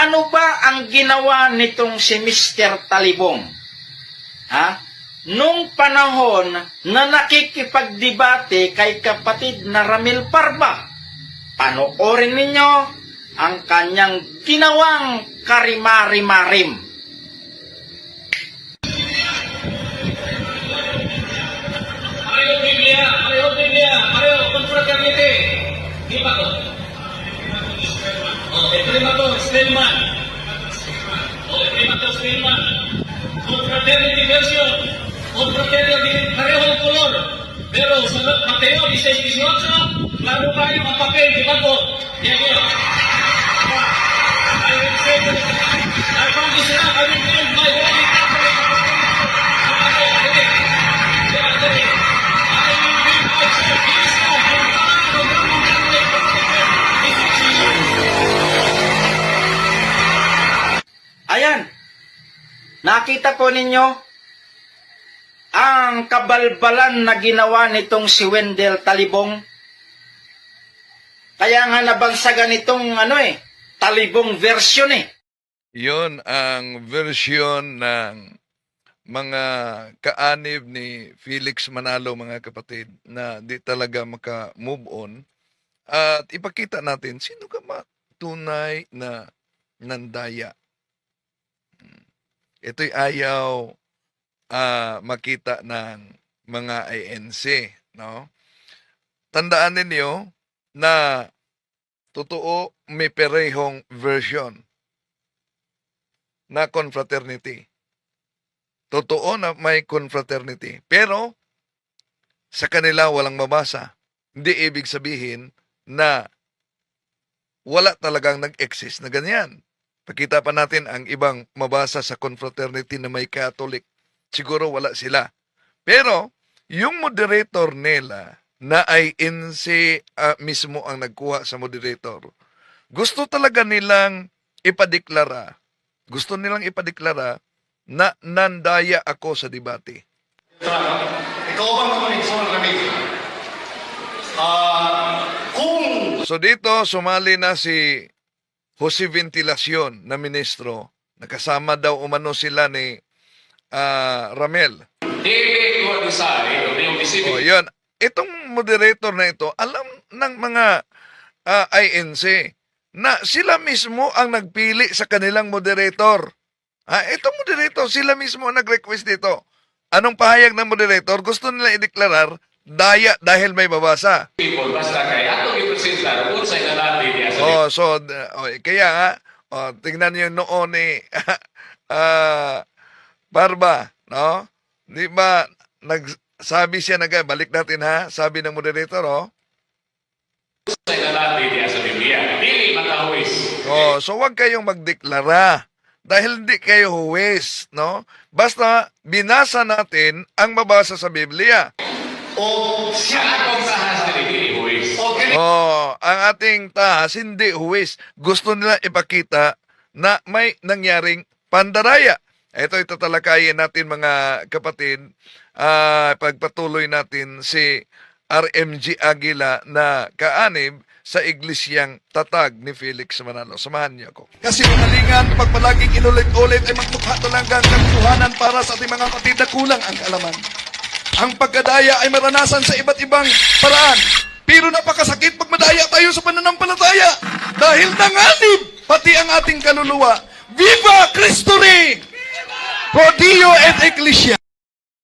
ano ba ang ginawa nitong si Mr. Talibong? Ha? Nung panahon na nakikipagdebate kay kapatid na Ramil Parba, panoorin ninyo ang kanyang ginawang karimari-marim. Mario, confraternity. Di ba to? Primato Spellman. Primato Spellman. Confraternity version. Confraternity, parehong kolor. Pero sa Mateo 16-18, lalo tayo ang papel, di ba to? Yan yun. I will say, I found this out, I will build my holy Catholic. Ayan, nakita po ninyo ang kabalbalan na ginawa nitong si Wendell Talibong. Kaya nga nabagsagan itong Talibong version eh. Yon ang version ng mga kaanib ni Felix Manalo, mga kapatid, na di talaga maka-move on. At ipakita natin sino ka ba tunay na nandaya. Ito'y ayaw makita ng mga INC, no? Tandaan ninyo na totoo may perehong version na confraternity. Totoo na may confraternity. Pero sa kanila walang mabasa. Hindi ibig sabihin na wala talagang nag-exist na ganyan. Pakita pa natin ang ibang mabasa sa confraternity na may Catholic. Siguro wala sila. Pero yung moderator nila na INC mismo ang nagkuha sa moderator, gusto talaga nilang ipadeklara. Gusto nilang ipadeklara na nandaya ako sa debate. Ikaw bang kumonekso ng Ramil? So dito, sumali na si Jose Ventilacion na ministro. Nakasama daw umano sila ni Ramel. O yun, itong moderator na ito, alam ng mga INC na sila mismo ang nagpili sa kanilang moderator. Itong moderator, sila mismo ang nag-request dito. Anong pahayag ng moderator? Gusto nila ideklarar daya dahil may babasa. Kaya nga, tingnan niyo noon ni Barba, no? Di ba, nagsabi siya balik natin ha, sabi ng moderator, so wag kayong magdeklara dahil hindi kayo huwes, no? Basta binasa natin ang mabasa sa Biblia. Ang ating tahas hindi huwes. Gusto nila ipakita na may nangyaring pandaraya. Ito tatalakayin natin, mga kapatid. Pagpatuloy natin si RMG Aguila na kaanib sa iglesyang Tatag ni Felix Manalo. Samahan niyo ako. Kasi umalingan, pag palaging inulit-ulit ay magmukha talagang katuhanan para sa ating mga kapatid na kulang ang kaalaman. Ang pagkadaya ay maranasan sa iba't ibang paraan. Pero napakasakit pag madaya tayo sa pananampalataya. Dahil nanganib pati ang ating kaluluwa. Viva Cristo Rey! Pro Dio et Ecclesia!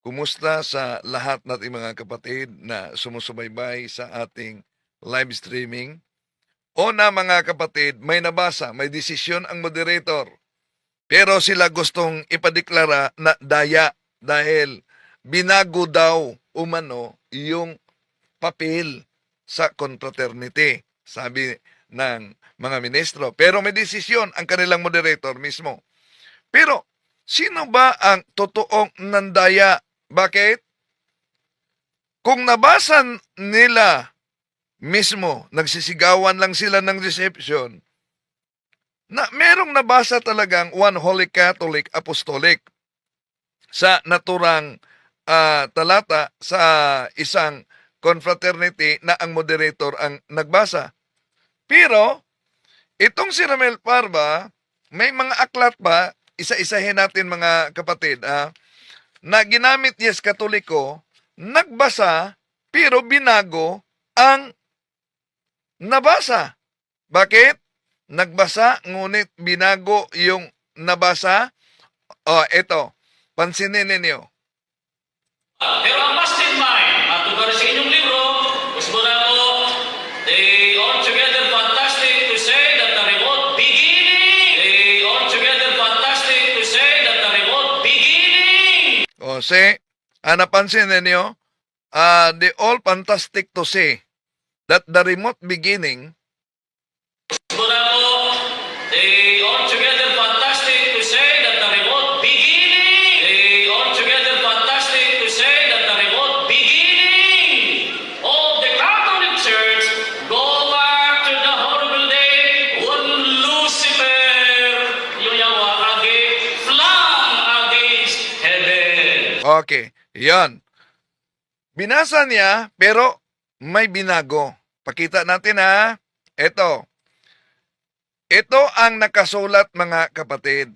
Kumusta sa lahat nating mga kapatid na sumusubaybay sa ating live streaming? O na mga kapatid, may nabasa, may desisyon ang moderator. Pero sila gustong ipadeklara na daya dahil binago daw umano yung papel sa confraternity, sabi ng mga ministro. Pero may desisyon ang kanilang moderator mismo. Pero sino ba ang totoong nandaya? Bakit? Kung nabasa nila mismo, nagsisigawan lang sila ng deception, na merong nabasa talagang One Holy Catholic Apostolic sa naturang talata sa isang confraternity na ang moderator ang nagbasa. Pero itong si Ramel Parba may mga aklat ba, isa-isahin natin mga kapatid, na ginamit niya sa Katoliko, nagbasa, pero binago ang nabasa. Bakit? Nagbasa, ngunit binago yung nabasa. Ito, pansinin ninyo. Pero ang mastermind, at tugari sa inyong libro, gusto na ko, they altogether fantastic to say that the remote beginning, they altogether fantastic to say that the remote beginning. Napansin ninyo, they all fantastic to say that the remote beginning, Gusto na ko, they altogether fantastic to say that the remote beginning, they altogether fantastic to say that the remote beginning of the Catholic Church go back to the horrible day when Lucifer, yung yawa, flung against heaven. okay, yan. Binasa niya, pero may binago. Pakita natin ha. Ito ang nakasulat mga kapatid.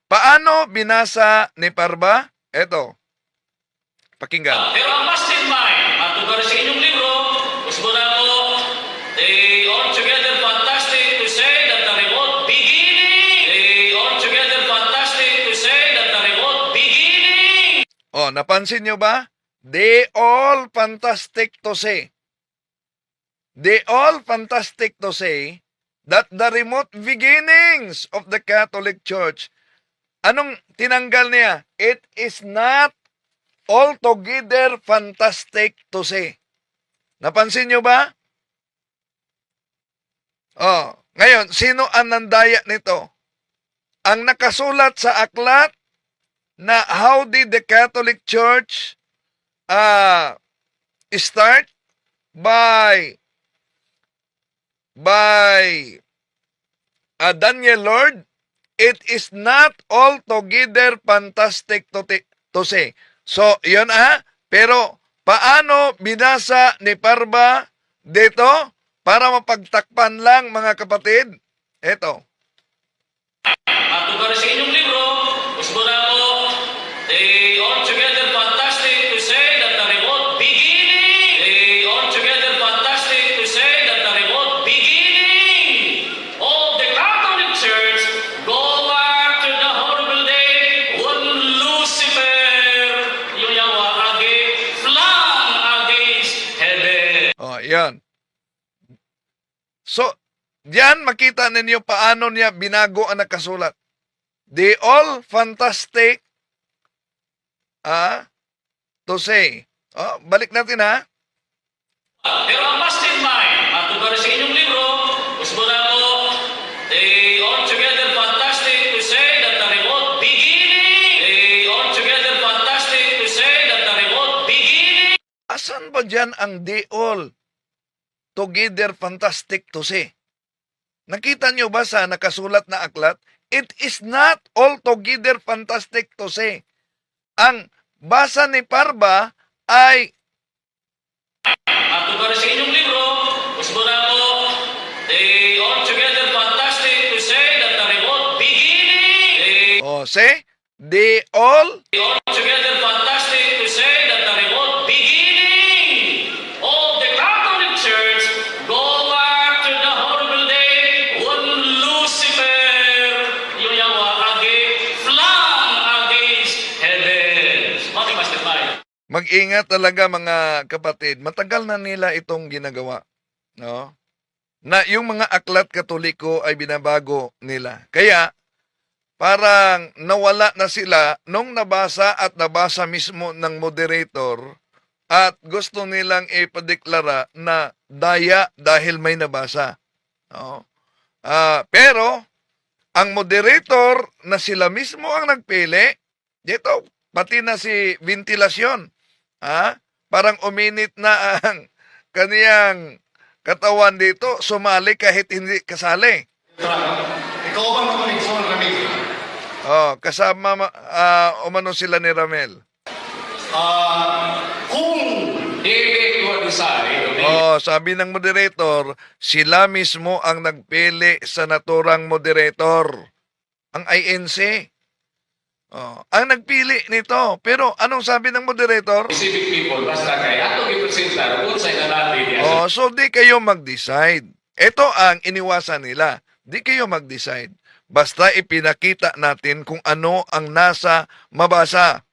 Paano binasa ni Parba? Ito. Pakinggan. Pero ang mastermind, at tugari sa inyong libro, gusto na ko, they altogether fantastic to say that the remote beginning, they altogether fantastic to say that the remote beginning. Napansin nyo ba? They all fantastic to say. They all fantastic to say that the remote beginnings of the Catholic Church, anong tinanggal niya? It is not altogether fantastic to say. Napansin nyo ba? Ngayon, sino ang nandaya nito? Ang nakasulat sa aklat na how did the Catholic Church start? By Daniel Lord, it is not altogether fantastic to say. So, yun pero paano binasa ni Parba dito para mapagtakpan lang mga kapatid? Ito. At tugari sa inyong libro, gusto na ko, they altogether fantastic to say that the remote beginning, they altogether fantastic to say that the remote beginning of the Catholic Church go back to the horrible day when Lucifer, yung yawa, flung against heaven. Yan. So, diyan makita ninyo paano niya binago ang nakasulat. They all fantastic to say. Balik natin Pero ang mastermind, at tugari sa inyong libro, gusto na ko, they altogether fantastic to say that the remote beginning, they altogether fantastic to say that the remote beginning. Asan ba dyan ang they all together fantastic to say? Nakita nyo ba sa nakasulat na aklat? It is not altogether fantastic to say. Ang basa ni Parba ay At tugari sa inyong libro, gusto na ko, they altogether fantastic to say that the remote beginning, they all altogether fantastic to say that the remote beginning of the Catholic Church go back to the horrible day when Lucifer, yung yawa, flung against heaven. Mastermind. mag-ingat talaga mga kapatid. Matagal na nila itong ginagawa. No? Na yung mga aklat Katoliko ay binabago nila. Kaya, parang nawala na sila nung nabasa at nabasa mismo ng moderator at gusto nilang ipadeklara na daya dahil may nabasa. No? Pero, ang moderator na sila mismo ang nagpili, dito, pati na si ventilasyon, parang uminit na ang kaniyang katawan dito, sumali kahit hindi kasali. Ikaw ba makunig sa mga Ramil? Kasama umano sila ni Ramel. Kung David was side of the Oh, sabi ng moderator, sila mismo ang nagpili sa naturang moderator. Ang INC. Oh, ang nagpili nito. Pero anong sabi ng moderator? specific people, basta kay ato gipresenta, kung sa natin, Oh, so di kayo mag-decide. Ito ang iniwasan nila. Di kayo mag-decide. Basta ipinakita natin kung ano ang nasa mabasa.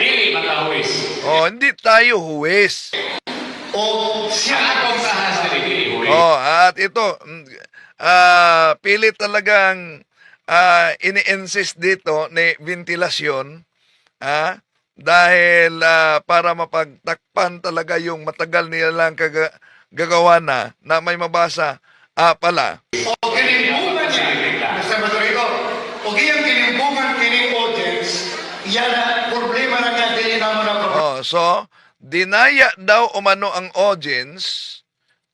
dili matawis. Oh, hindi tayo huwes. O siya Ang akong tahas dili huy. Oh, at ito, pilit talagang ini-insist dito ni ventilasyon dahil para mapagtakpan talaga yung matagal nilang gagawa na may mabasa pala. o kinimbungan niya, Mr. Moderator, o giyang kinimbungan kining audience, yan ang problema na nga din naman ang problema. Oh, so, dinaya daw umano ang audience,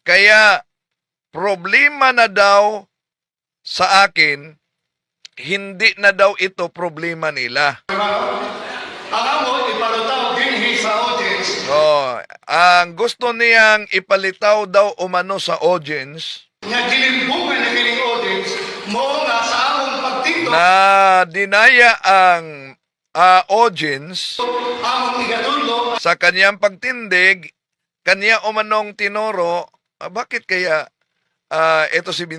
kaya problema na daw sa akin, hindi na daw ito problema nila. Ang amo, ipalutaw din sa audience, Oh, ang gusto niyang ipalitaw daw umano sa audience nga kinimbungan na kining audience, mo nga sa among pagtinto, na dinaya ang audience among igatullo, sa kanyang pagtindig, kanya umanong tinoro, bakit kaya ito si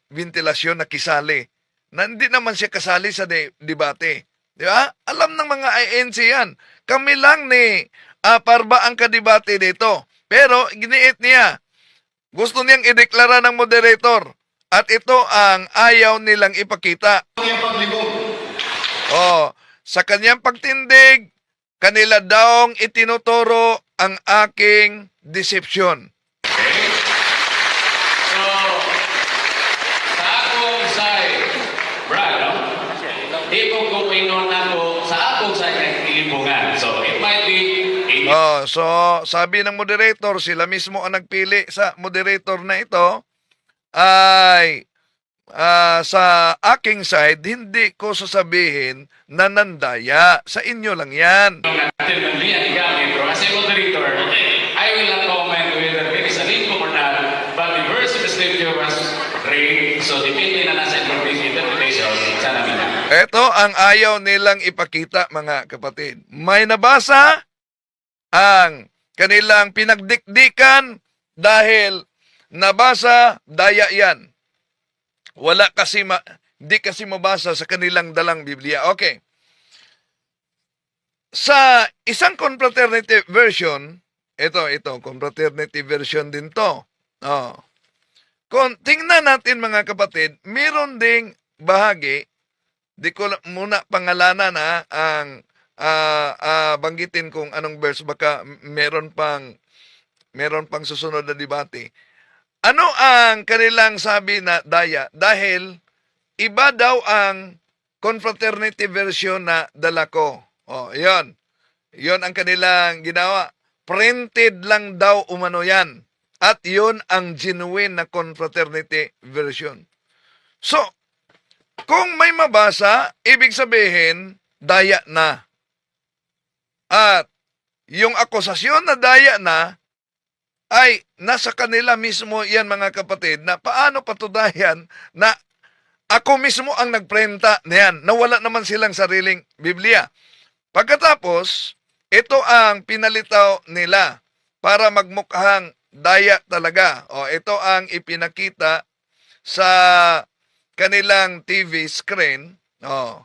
ventilasyon na kisali? Na hindi naman siya kasali sa debate. Di ba? Alam ng mga INC yan. Kami lang ni Parba ang kadebate dito. Pero giniit niya. Gusto niyang ideklara ng moderator. At ito ang ayaw nilang ipakita. yung paglibog. Oh, sa kanyang pagtindig, kanila daw itinuturo ang aking deception. So, sa akong side, Brad, no? Di ko kung inon ako sa akong side ng ilibungan. So, it might be Oh, so sabi ng moderator, sila mismo ang nagpili sa moderator na ito ay sa aking side, hindi ko sasabihin na nandaya. Sa inyo lang yan. natin ng liyan gamit. Pero as a moderator, I will not comment whether it is a lingkong or not, but the verse of the scripture was read, so depende na nasa interpretation sa namin. Ito ang ayaw nilang ipakita, mga kapatid. May nabasa ang kanilang pinagdikdikan dahil nabasa, daya yan. Wala kasi, di kasi mabasa sa kanilang dalang Biblia. Okay. Sa isang confraternity version, ito, confraternity version din to. Oh. Kung tingnan natin mga kapatid, meron ding bahagi, di ko muna pangalanan ang banggitin kung anong verse, baka meron pang susunod na debate. Ano ang kanilang sabi na daya? Dahil iba daw ang confraternity version na dala ko. Oh, yon. Yon ang kanilang ginawa. Printed lang daw umano yan. At yon ang genuine na confraternity version. So, kung may mabasa, ibig sabihin, daya na. At yung akusasyon na daya na, ay nasa kanila mismo yan mga kapatid, na paano patunayan na ako mismo ang nagprenta na yan, na wala naman silang sariling Biblia. Pagkatapos, ito ang pinalitaw nila para magmukhang daya talaga. O, ito ang ipinakita sa kanilang TV screen. O,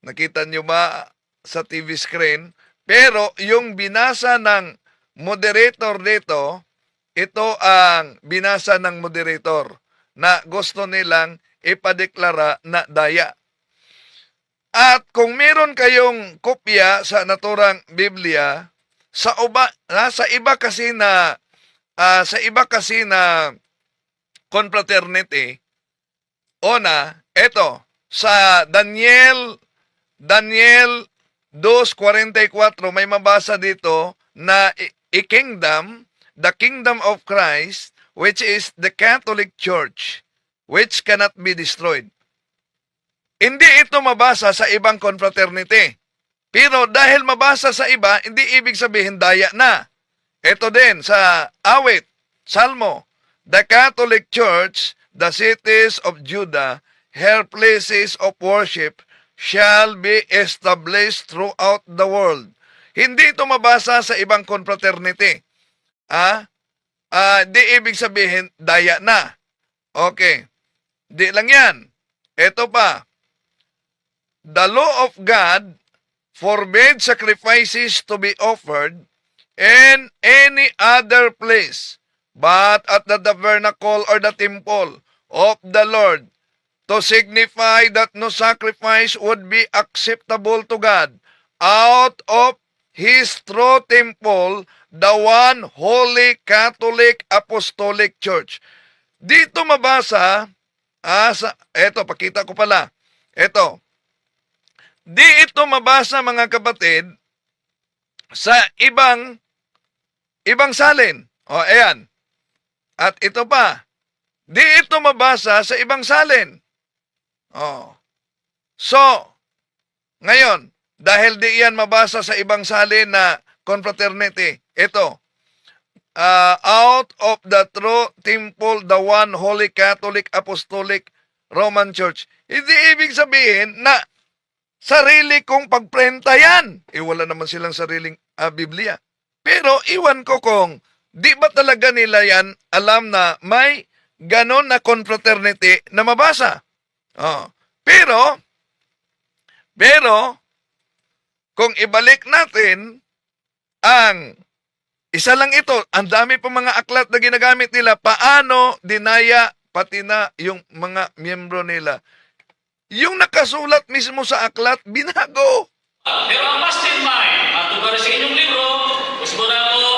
nakita nyo ba sa TV screen? Pero yung binasa ng moderator dito, ito ang binasa ng moderator na gusto nilang ipadeklara na daya. At kung meron kayong kopya sa naturang Biblia, sa iba kasi na confraternity, eto, sa Daniel 2:44 may mabasa dito na the kingdom of Christ, which is the Catholic Church, which cannot be destroyed. Hindi ito mabasa sa ibang confraternity. Pero dahil mabasa sa iba, hindi ibig sabihin daya na. ito din sa awit, Salmo, the Catholic Church, the cities of Judah, her places of worship shall be established throughout the world. Hindi ito mabasa sa ibang confraternity. Di ibig sabihin, daya na. Okay. Di lang yan. Ito pa. The law of God forbade sacrifices to be offered in any other place but at the tabernacle or the temple of the Lord, to signify that no sacrifice would be acceptable to God out of His true temple, the one holy Catholic Apostolic Church. Dito mabasa, eto, pakita ko pala. Eto, di ito mabasa mga kapatid sa ibang salin. O, ayan. At ito pa, di ito mabasa sa ibang salin. Oh. So, ngayon, dahil di yan mabasa sa ibang salin na confraternity, ito, out of the true temple, the one holy Catholic Apostolic Roman Church. Hindi ibig sabihin na sarili kong pagprenta yan. Wala naman silang sariling Biblia. Pero iwan ko kung di ba talaga nila yan alam na may ganon na confraternity na mabasa. Oh. Pero, kung ibalik natin ang isa lang ito, ang dami pa mga aklat na ginagamit nila, paano dinaya pati na yung mga miyembro nila. Yung nakasulat mismo sa aklat, binago. Pero ang mastermind, tungkol sa inyong libro, gusto na ako,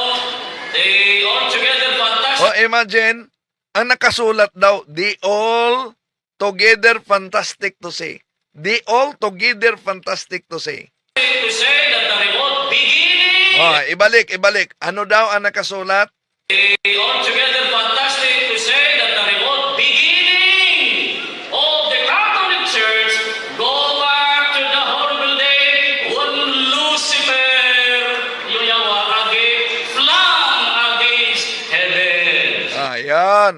they all together fantastic. O imagine, ang nakasulat daw, the all together fantastic to say. The all together fantastic to say. To say that the remote beginning, Ibalik. Ano daw ang nakasulat? they all together fantastic to say that the remote beginning of the Catholic Church go back to the horrible day when Lucifer, yung yawa, flam against heaven. Yan.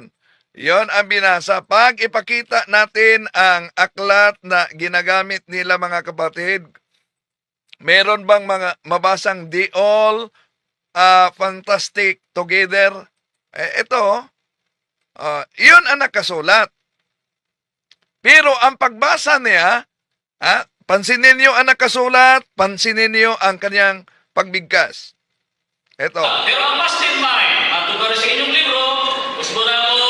Yon ang binasa. Pag ipakita natin ang aklat na ginagamit nila mga kapatid, meron bang mga mabasang the all fantastic together? Ito, yun ang nakasulat. Pero ang pagbasa niya, pansinin niyo ang nakasulat, pansinin niyo ang kanyang pagbigkas. Ito. Pero ang mastermind, tungkol sa inyong libro, gusto na ako,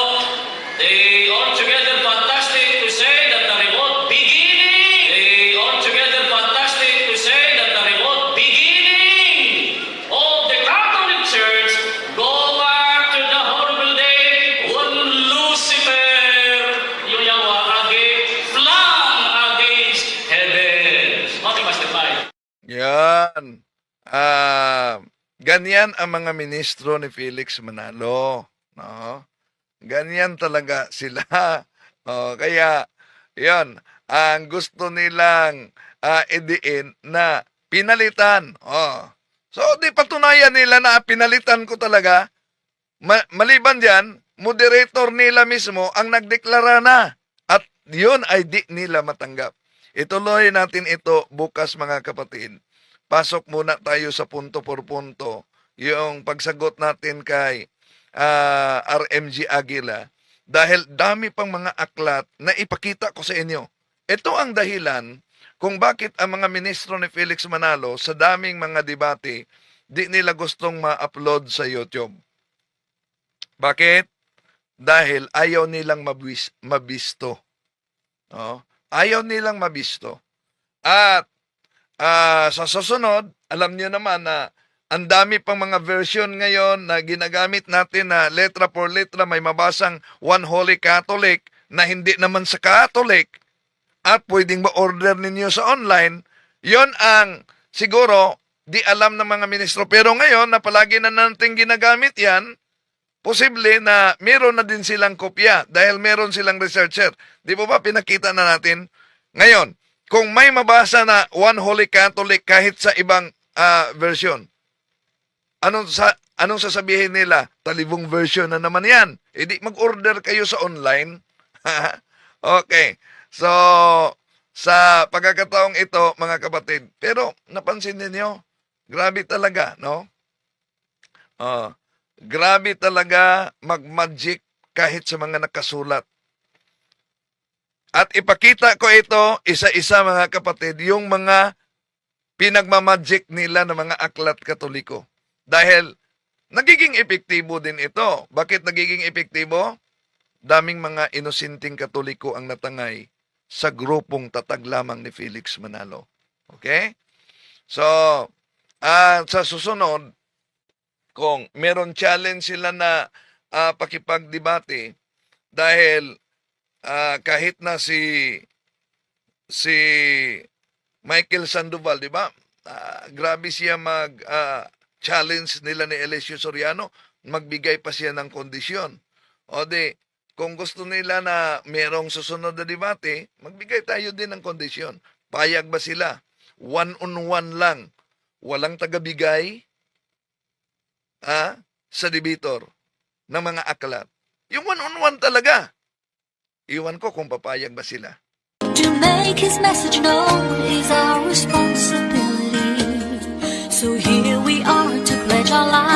they all together fantastic to say that the remote beginning, they all together fantastic to say that the remote beginning of the Catholic Church go back to the horrible day when Lucifer, yung yawa, flam against heaven. Okay, mastermind. Yan. Ganyan ang mga ministro ni Felix Manalo. No? Ganyan talaga sila. Kaya, yan, ang gusto nilang idiin na pinalitan. So, di patunayan nila na pinalitan ko talaga. Maliban dyan, moderator nila mismo ang nagdeklara na. At yun ay di nila matanggap. Ituloy natin ito bukas mga kapatid. Pasok muna tayo sa punto por punto. Yung pagsagot natin kay RMG Aguila. Dahil dami pang mga aklat na ipakita ko sa inyo. Ito ang dahilan kung bakit ang mga ministro ni Felix Manalo sa daming mga debate, di nila gustong ma-upload sa YouTube. Bakit? Dahil ayaw nilang mabisto. Ayaw nilang mabisto. At sa susunod, alam niyo naman na ang dami pang mga version ngayon na ginagamit natin na letra por letra, may mabasang One Holy Catholic na hindi naman sa Catholic at pwedeng ma-order ninyo sa online. Yon ang siguro di alam ng mga ministro. Pero ngayon na palagi na natin ginagamit yan, posible na meron na din silang kopya dahil meron silang researcher. Di po ba pinakita na natin? Ngayon, kung may mabasa na One Holy Catholic kahit sa ibang version, anong sasabihin nila? Talibong version na naman yan. E di mag-order kayo sa online. Okay. So, sa pagkakataong ito, mga kapatid, pero napansin ninyo, grabe talaga, no? Grabe talaga mag-magic kahit sa mga nakasulat. At ipakita ko ito, isa-isa mga kapatid, yung mga pinagmamagic nila ng mga aklat katoliko. Dahil nagiging epektibo din ito. Bakit nagiging epektibo? Daming mga inosinting katoliko ang natangay sa grupong tatag lamang ni Felix Manalo. Okay? So, sa susunod, kung meron challenge sila na pakipagdebate, dahil kahit na si Michael Sandoval, di ba? Grabe siya challenge nila ni Eliseo Soriano, magbigay pa siya ng kondisyon. O di, kung gusto nila na merong susunod na debate, magbigay tayo din ng kondisyon. Payag ba sila? One-on-one lang. Walang tagabigay sa debator ng mga aklat. Yung one-on-one talaga. Iwan ko kung papayag ba sila. To make his message known is our responsibility. So here we are to pledge our lives.